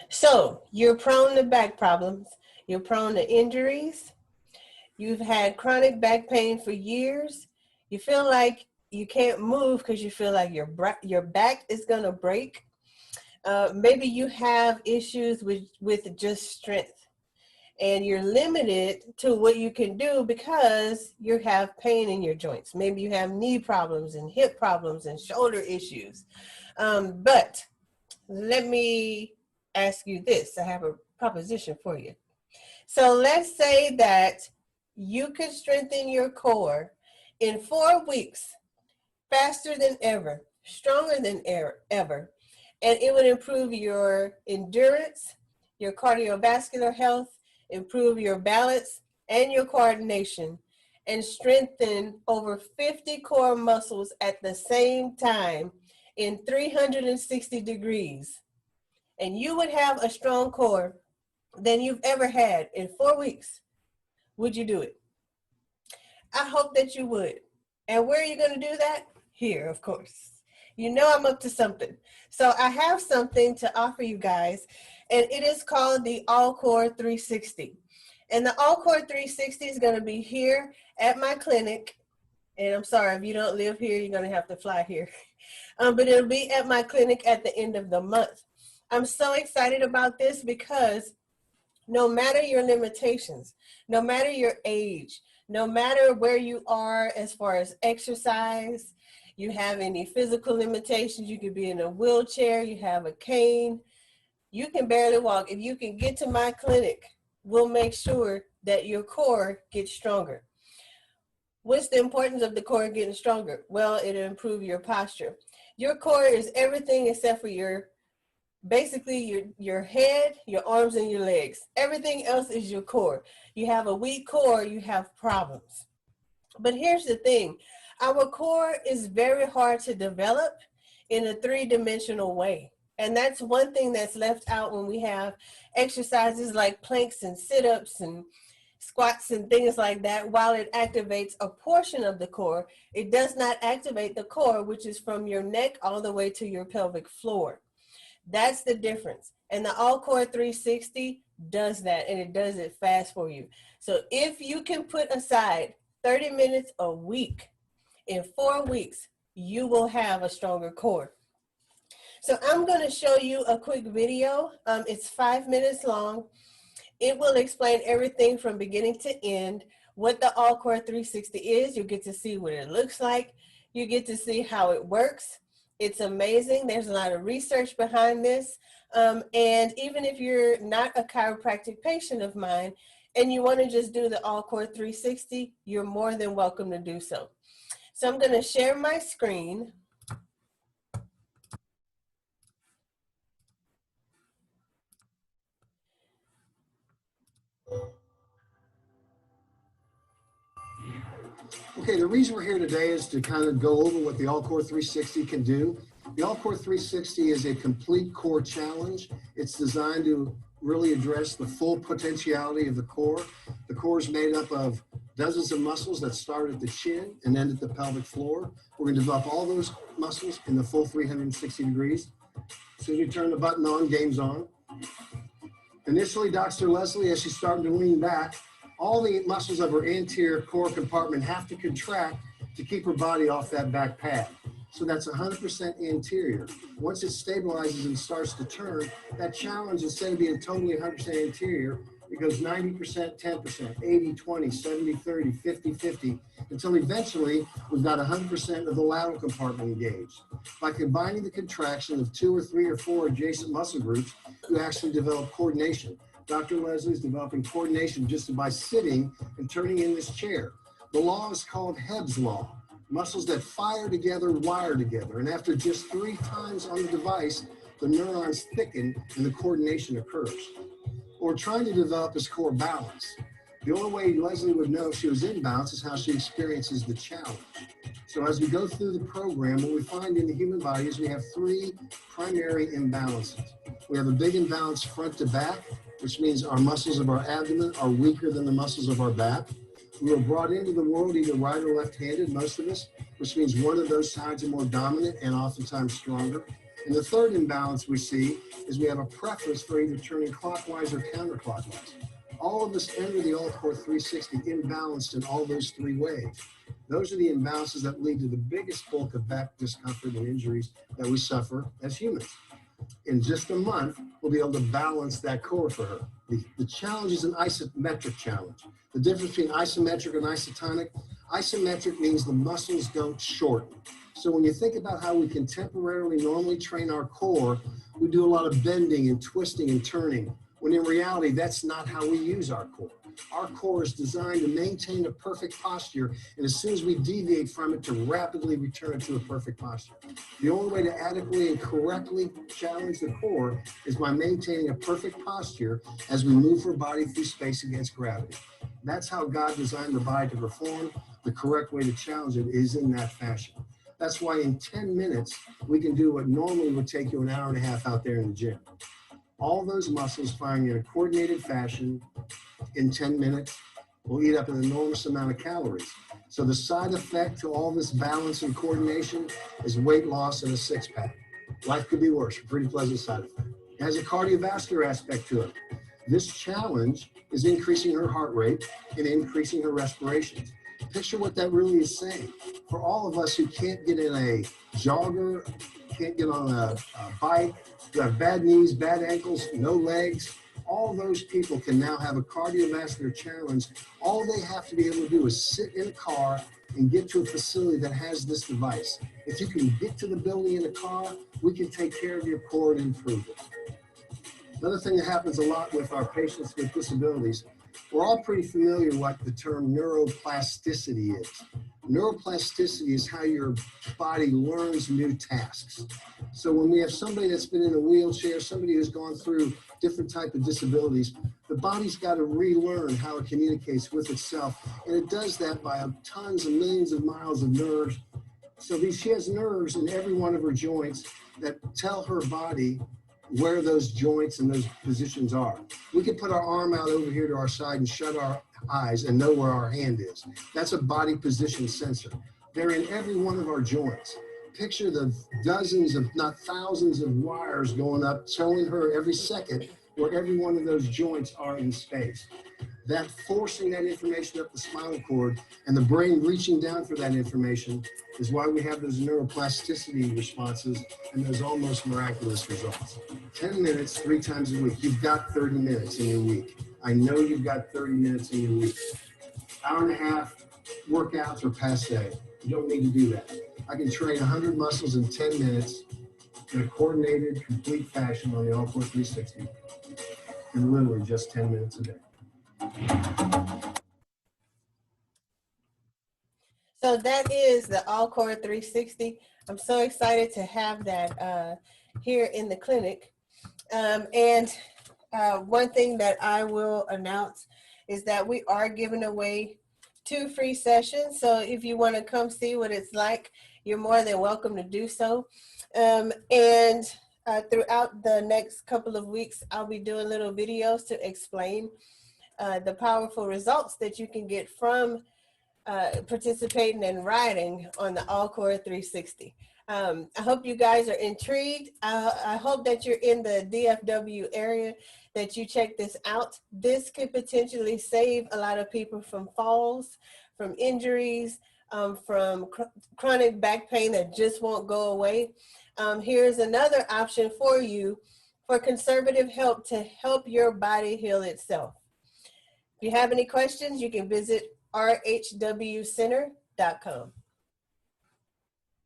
So you're prone to back problems. You're prone to injuries. You've had chronic back pain for years. You feel like you can't move because you feel like your back is going to break. Maybe you have issues with just strength, and you're limited to what you can do because you have pain in your joints. Maybe you have knee problems and hip problems and shoulder issues. But let me ask you this. I have a proposition for you. So let's say that you could strengthen your core in 4 weeks, faster than ever, stronger than ever, and it would improve your endurance, your cardiovascular health, improve your balance and your coordination, and strengthen over 50 core muscles at the same time in 360 degrees. And you would have a strong core than you've ever had in 4 weeks. Would you do it? I hope that you would. And where are you going to do that? Here, of course. You know I'm up to something. So I have something to offer you guys, and it is called the All Core 360. And the All Core 360 is going to be here at my clinic. And I'm sorry, if you don't live here, you're going to have to fly here. But it'll be at my clinic at the end of the month. I'm so excited about this because no matter your limitations, no matter your age, no matter where you are as far as exercise, you have any physical limitations, you could be in a wheelchair, you have a cane, you can barely walk. If you can get to my clinic, we'll make sure that your core gets stronger. What's the importance of the core getting stronger? Well, it'll improve your posture. Your core is everything except for basically your head, your arms, and your legs. Everything else is your core. You have a weak core, you have problems. But here's the thing. Our core is very hard to develop in a three-dimensional way. And that's one thing that's left out when we have exercises like planks and sit-ups and squats and things like that. While it activates a portion of the core, it does not activate the core, which is from your neck all the way to your pelvic floor. That's the difference. And the All Core 360 does that, and it does it fast for you. So if you can put aside 30 minutes a week, in 4 weeks, you will have a stronger core. So I'm going to show you a quick video. It's 5 minutes long. It will explain everything from beginning to end, what the All Core 360 is. You'll get to see what it looks like. You get to see how it works. It's amazing. There's a lot of research behind this. And even if you're not a chiropractic patient of mine and you want to just do the All Core 360, you're more than welcome to do so. So I'm going to share my screen. Okay, the reason we're here today is to kind of go over what the All Core 360 can do. The All Core 360 is a complete core challenge. It's designed to really address the full potentiality of the core. The core is made up of dozens of muscles that start at the chin and end at the pelvic floor. We're going to develop all those muscles in the full 360 degrees. As soon as we turn the button on, game's on. Initially, Dr. Leslie, as she's starting to lean back, all the muscles of her anterior core compartment have to contract to keep her body off that back pad. So that's 100% anterior. Once it stabilizes and starts to turn, that challenge, instead of being totally 100% anterior, it goes 90%, 10%, 80, 20, 70, 30, 50, 50, until eventually we've got 100% of the lateral compartment engaged. By combining the contraction of 2 or 3 or 4 adjacent muscle groups, you actually develop coordination. Dr. Leslie is developing coordination just by sitting and turning in this chair. The law is called Hebb's law. Muscles that fire together wire together. And after just 3 times on the device, the neurons thicken and the coordination occurs. What we're trying to develop is core balance. The only way Leslie would know if she was in balance is how she experiences the challenge. So as we go through the program, what we find in the human body is we have 3 primary imbalances. We have a big imbalance front to back, which means our muscles of our abdomen are weaker than the muscles of our back. We were brought into the world either right or left-handed, most of us, which means one of those sides are more dominant and oftentimes stronger. And the third imbalance we see is we have a preference for either turning clockwise or counterclockwise. All of us enter the All-Core 360 imbalanced in all those three ways. Those are the imbalances that lead to the biggest bulk of back discomfort and injuries that we suffer as humans. In just a month, we'll be able to balance that core for her. The challenge is an isometric challenge. The difference between isometric and isotonic, isometric means the muscles don't shorten. So when you think about how we can temporarily normally train our core, we do a lot of bending and twisting and turning, when in reality, that's not how we use our core. Our core is designed to maintain a perfect posture, and as soon as we deviate from it, to rapidly return it to a perfect posture. The only way to adequately and correctly challenge the core is by maintaining a perfect posture as we move our body through space against gravity. That's how God designed the body to perform. The correct way to challenge it is in that fashion. That's why in 10 minutes, we can do what normally would take you an hour and a half out there in the gym. All those muscles firing in a coordinated fashion in 10 minutes will eat up an enormous amount of calories. So the side effect to all this balance and coordination is weight loss and a six-pack. Life could be worse, a pretty pleasant side effect. It has a cardiovascular aspect to it. This challenge is increasing her heart rate and increasing her respirations. Picture what that really is saying. For all of us who can't get in a jogger, can't get on a bike, who have bad knees, bad ankles, no legs, all those people can now have a cardiovascular challenge. All they have to be able to do is sit in a car and get to a facility that has this device. If you can get to the building in a car, we can take care of your core and improve it. Another thing that happens a lot with our patients with disabilities, we're all pretty familiar with what the term neuroplasticity is. Neuroplasticity is how your body learns new tasks. So when we have somebody that's been in a wheelchair, somebody who's gone through different type of disabilities, the body's got to relearn how it communicates with itself. And it does that by tons and millions of miles of nerves. So she has nerves in every one of her joints that tell her body where those joints and those positions are. We can put our arm out over here to our side and shut our eyes and know where our hand is. That's a body position sensor. They're in every one of our joints. Picture the dozens, if not thousands, of wires going up, telling her every second where every one of those joints are in space. That forcing that information up the spinal cord and the brain reaching down for that information is why we have those neuroplasticity responses and those almost miraculous results. 10 minutes, 3 times a week. You've got 30 minutes in your week. I know you've got 30 minutes in your week. Hour and a half workouts are passe. You don't need to do that. I can train 100 muscles in 10 minutes in a coordinated, complete fashion on the All-Core 360 in literally just 10 minutes a day. So that is the All-Core 360. I'm so excited to have that here in the clinic. One thing that I will announce is that we are giving away 2 free sessions. So if you want to come see what it's like, you're more than welcome to do so. Throughout the next couple of weeks, I'll be doing little videos to explain the powerful results that you can get from participating and riding on the All-Core 360. I hope you guys are intrigued. I hope that you're in the DFW area, that you check this out. This could potentially save a lot of people from falls, from injuries, from chronic back pain that just won't go away. Here's another option for you for conservative help to help your body heal itself. If you have any questions, you can visit rhwcenter.com.